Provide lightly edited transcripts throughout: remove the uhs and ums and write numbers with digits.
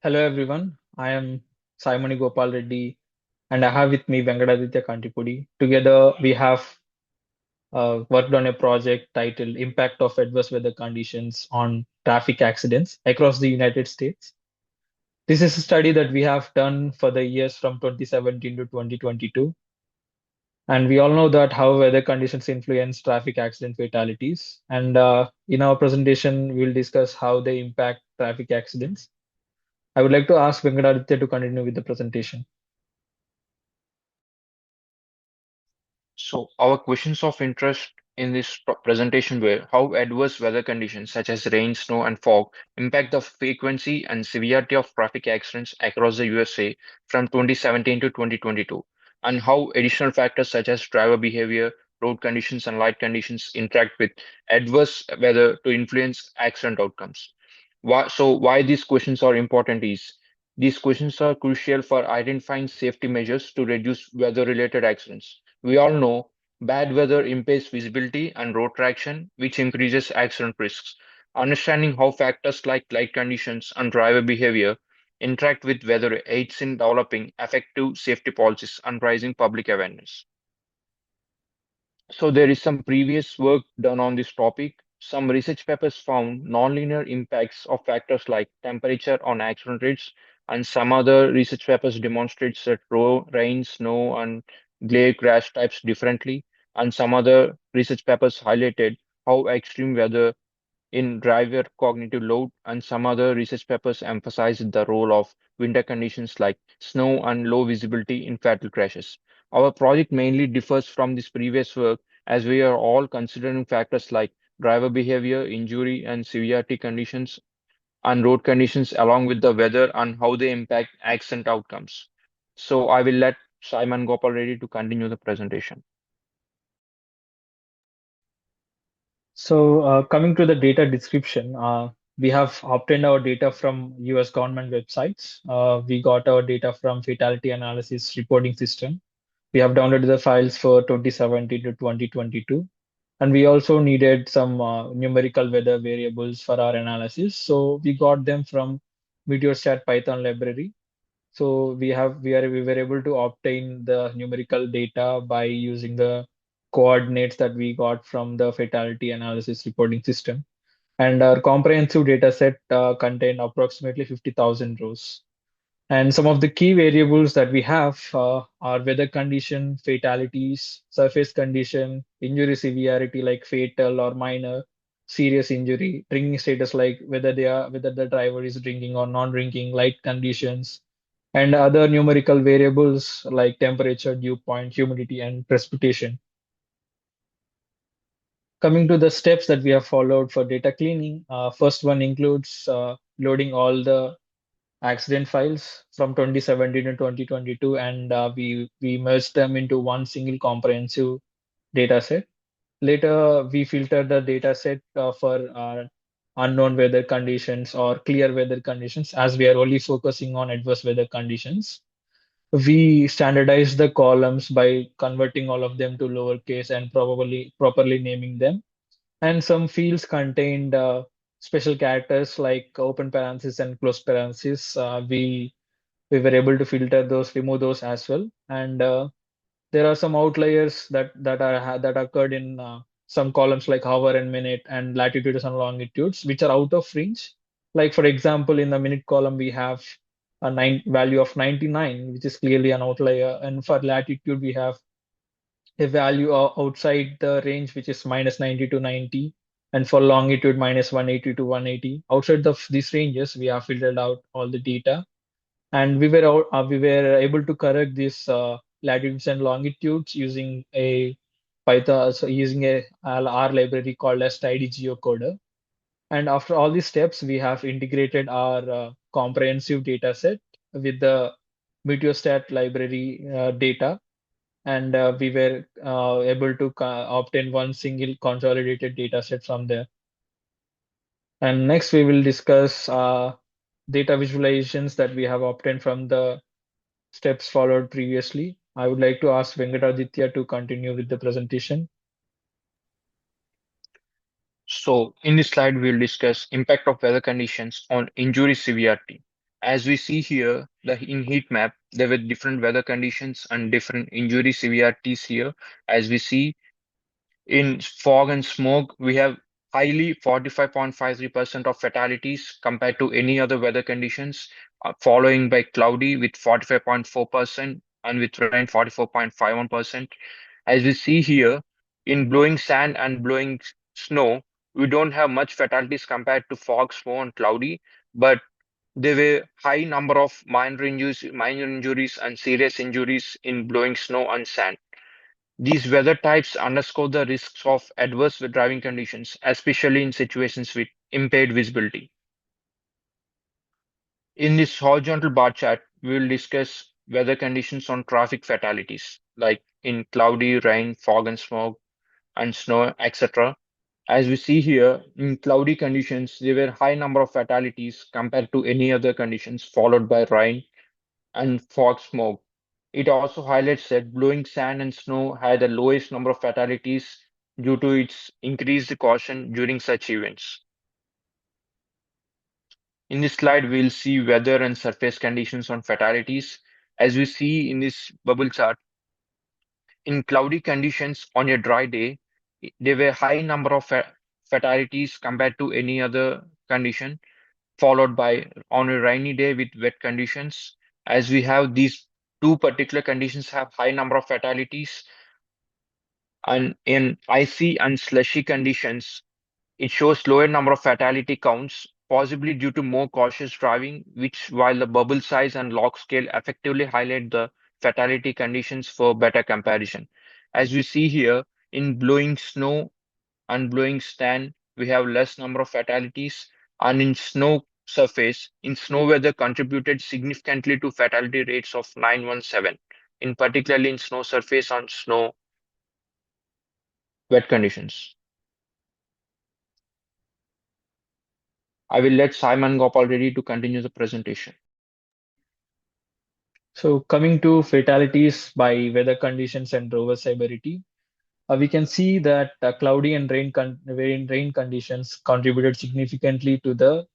Hello everyone, I am Saimani Gopal Reddy and I have with me Venkadaditya Kantipudi. Together we have worked on a project titled Impact of Adverse Weather Conditions on Traffic Accidents across the United States. This is a study that we have done for the years from 2017 to 2022. And we all know that how weather conditions influence traffic accident fatalities. And in our presentation, we'll discuss how they impact traffic accidents. I would like to ask Venkadaditya to continue with the presentation. So, our questions of interest in this presentation were how adverse weather conditions such as rain, snow, and fog impact the frequency and severity of traffic accidents across the USA from 2017 to 2022, and how additional factors such as driver behavior, road conditions, and light conditions interact with adverse weather to influence accident outcomes. Why these questions are important is these questions are crucial for identifying safety measures to reduce weather-related accidents. We all know bad weather impairs visibility and road traction, which increases accident risks. Understanding how factors like light conditions and driver behavior interact with weather aids in developing effective safety policies and raising public awareness. So there is some previous work done on this topic. Some research papers found nonlinear impacts of factors like temperature on accident rates, and some other research papers demonstrates that rain, snow, and glare crash types differently. And some other research papers highlighted how extreme weather in driver cognitive load, and some other research papers emphasized the role of winter conditions like snow and low visibility in fatal crashes. Our project mainly differs from this previous work as we are all considering factors like driver behavior, injury and severity conditions, and road conditions along with the weather and how they impact accident outcomes. So I will let Simon Gopal Reddy to continue the presentation. So, coming to the data description, we have obtained our data from US government websites. We got our data from fatality analysis reporting system. We have downloaded the files for 2017 to 2022. And we also needed some numerical weather variables for our analysis. So we got them from Meteostat Python library. So we were able to obtain the numerical data by using the coordinates that we got from the fatality analysis reporting system. And our comprehensive data set contained approximately 50,000 rows. And some of the key variables that we have are weather condition, fatalities, surface condition, injury severity like fatal or minor, serious injury, drinking status like whether the driver is drinking or non-drinking, light conditions, and other numerical variables like temperature, dew point, humidity, and precipitation. Coming to the steps that we have followed for data cleaning, first one includes loading all the accident files from 2017 to 2022, and we merged them into one single comprehensive data set. Later, we filtered the data set for unknown weather conditions or clear weather conditions, as we are only focusing on adverse weather conditions. We standardized the columns by converting all of them to lowercase and probably properly naming them. And some fields contained special characters like open parentheses and close parentheses. We were able to filter those, remove those as well. And there are some outliers that occurred in some columns like hour and minute and latitudes and longitudes, which are out of range. Like for example, in the minute column, we have a value of 99, which is clearly an outlier. And for latitude, we have a value outside the range, which is minus 90 to 90. And for longitude, minus 180 to 180. Outside of these ranges, we have filtered out all the data, and we were able to correct these latitudes and longitudes using a Python, so using a R library called as tidy geocoder. And after all these steps, we have integrated our comprehensive data set with the Meteostat library data, and we were able to obtain one single consolidated data set from there. And next, we will discuss data visualizations that we have obtained from the steps followed previously. I would like to ask Venkataditya to continue with the presentation. So in this slide, we'll discuss impact of weather conditions on injury severity. As we see here, in heat map, there were different weather conditions and different injury severities here. As we see in fog and smoke, we have highly 45.53% of fatalities compared to any other weather conditions, following by cloudy with 45.4% and with rain 44.51%. As we see here, in blowing sand and blowing snow, we don't have much fatalities compared to fog, snow, and cloudy, but there were high number of minor injuries and serious injuries in blowing snow and sand. These weather types underscore the risks of adverse driving conditions, especially in situations with impaired visibility. In this horizontal bar chart, we will discuss weather conditions on traffic fatalities, like in cloudy, rain, fog and smoke, and snow, etc. As we see here, in cloudy conditions, there were high number of fatalities compared to any other conditions, followed by rain and fog smoke. It also highlights that blowing sand and snow had the lowest number of fatalities due to its increased caution during such events. In this slide, we'll see weather and surface conditions on fatalities. As we see in this bubble chart, in cloudy conditions on a dry day, there were high number of fatalities compared to any other condition, followed by on a rainy day with wet conditions. As we have these two particular conditions have high number of fatalities, and in icy and slushy conditions, it shows lower number of fatality counts, possibly due to more cautious driving, which while the bubble size and log scale effectively highlight the fatality conditions for better comparison. As we see here, in blowing snow and blowing sand, we have less number of fatalities, and in snow surface, in snow weather contributed significantly to fatality rates of 917, in particularly in snow surface on snow wet conditions. I will let Simon Gopal ready to continue the presentation. So coming to fatalities by weather conditions and rover severity, we can see that cloudy and rain conditions contributed significantly to the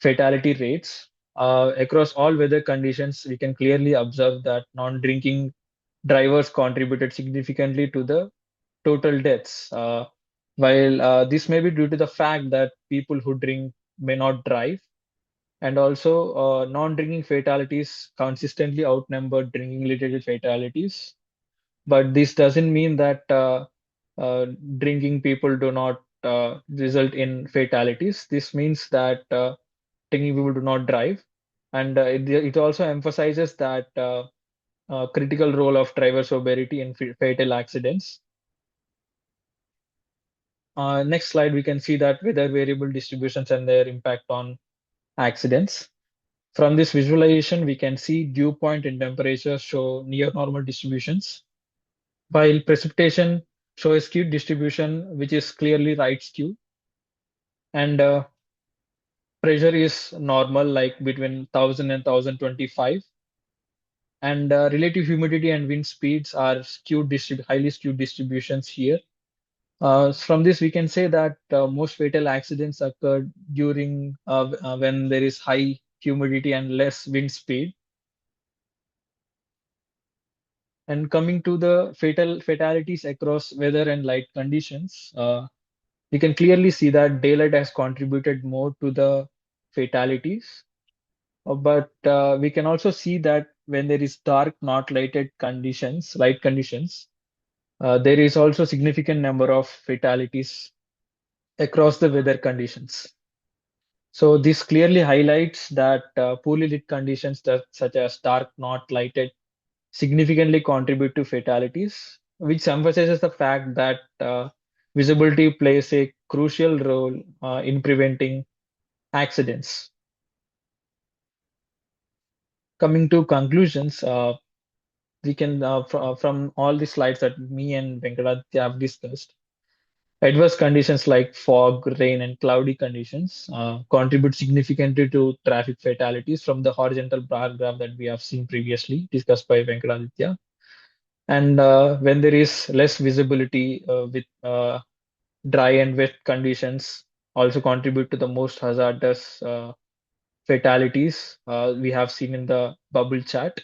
fatality rates. Across all weather conditions, we can clearly observe that non-drinking drivers contributed significantly to the total deaths. While this may be due to the fact that people who drink may not drive, and also non-drinking fatalities consistently outnumber drinking-related fatalities. But this doesn't mean that uh, drinking people do not result in fatalities. This means that drinking people do not drive, and it also emphasizes that critical role of driver sobriety in fatal accidents. Next slide, we can see that weather variable distributions and their impact on accidents. From this visualization, we can see dew point and temperature show near normal distributions, while precipitation show a skewed distribution, which is clearly right skew, and pressure is normal, like between 1000 and 1025, and relative humidity and wind speeds are highly skewed distributions here. From this, we can say that most fatal accidents occur during when there is high humidity and less wind speed. And coming to the fatalities across weather and light conditions, we can clearly see that daylight has contributed more to the fatalities. But we can also see that when there is dark, not light conditions, there is also significant number of fatalities across the weather conditions. So this clearly highlights that poorly lit conditions such as dark, not lighted, significantly contribute to fatalities, which emphasizes the fact that visibility plays a crucial role in preventing accidents. Coming to conclusions, we can from all the slides that me and Venkaraditya have discussed, adverse conditions like fog, rain, and cloudy conditions contribute significantly to traffic fatalities from the horizontal bar graph that we have seen previously discussed by Venkaraditya. And when there is less visibility with dry and wet conditions also contribute to the most hazardous fatalities we have seen in the bubble chart,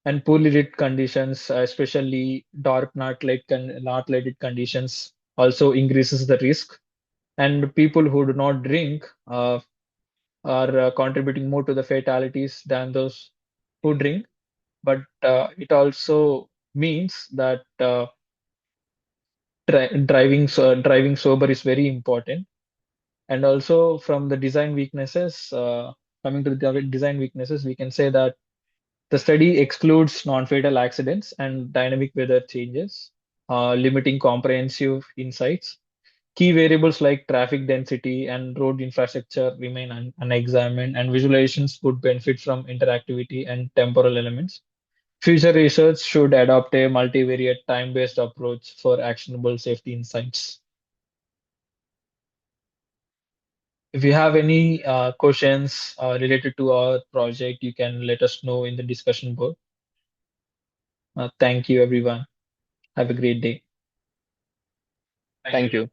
and poorly lit conditions, especially dark not lighted conditions, also increases the risk. And people who do not drink are contributing more to the fatalities than those who drink. But it also means that driving sober is very important. And also from the design weaknesses, coming to the design weaknesses, we can say that the study excludes non-fatal accidents and dynamic weather changes, limiting comprehensive insights. Key variables like traffic density and road infrastructure remain unexamined, and visualizations would benefit from interactivity and temporal elements. Future research should adopt a multivariate time-based approach for actionable safety insights. If you have any questions related to our project, you can let us know in the discussion board. Thank you, everyone. Have a great day. Thank you.